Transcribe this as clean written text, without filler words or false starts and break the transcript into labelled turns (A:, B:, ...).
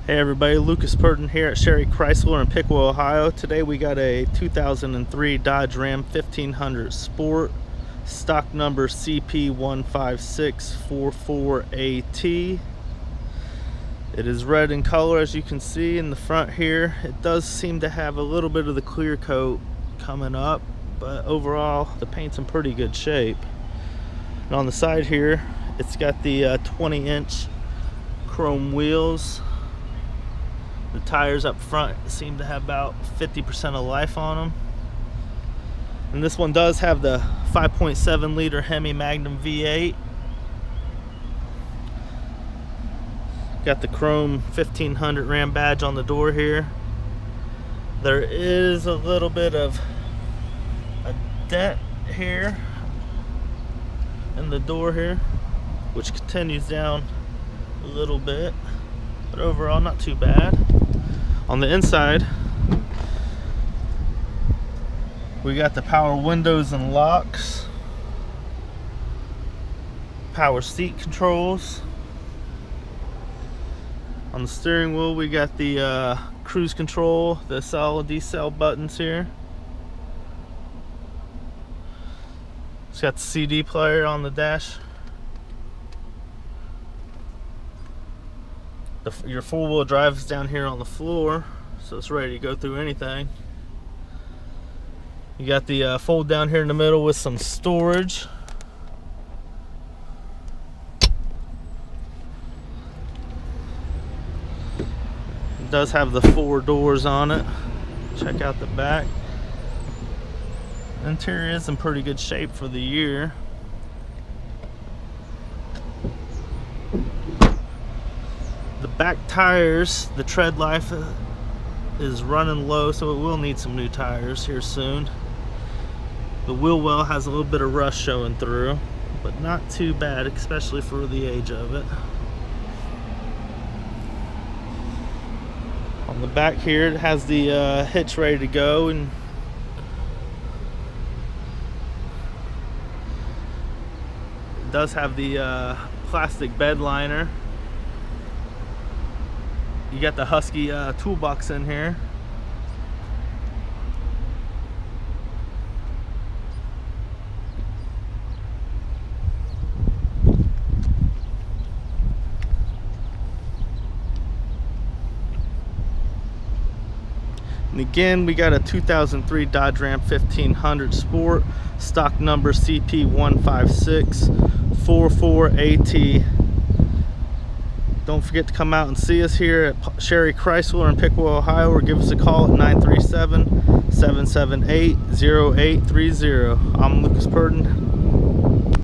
A: Hey everybody, Lucas Purton here at Sherry Chrysler in Piqua, Ohio. Today we got a 2003 Dodge Ram 1500 Sport, stock number CP15644AT. It is red in color, as you can see in the front here. It does seem to have a little bit of the clear coat coming up, but overall the paint's in pretty good shape. And on the side here, it's got the 20-inch chrome wheels. The tires up front seem to have about 50% of life on them. And this one does have the 5.7 liter Hemi Magnum V8. Got the chrome 1500 Ram badge on the door here. There is a little bit of a dent here in the door here, which continues down a little bit, but overall not too bad. On the inside, we got the power windows and locks, power seat controls. On the steering wheel, we got the cruise control, the solid decel buttons here. It's got the CD player on the dash. Your four-wheel drive is down here on the floor, so it's ready to go through anything. You got the fold down here in the middle with some storage. It does have the 4 doors on it. Check out the back. The interior is in pretty good shape for the year. The back tires, the tread life is running low, so it will need some new tires here soon. The wheel well has a little bit of rust showing through, but not too bad, especially for the age of it. On the back here, it has the hitch ready to go, and it does have the plastic bed liner. You got the Husky toolbox in here. And again, we got a 2003 Dodge Ram 1500 Sport, stock number CP15644AT. Don't forget to come out and see us here at Sherry Chrysler in Piqua, Ohio, or give us a call at 937-778-0830. I'm Lucas Purton.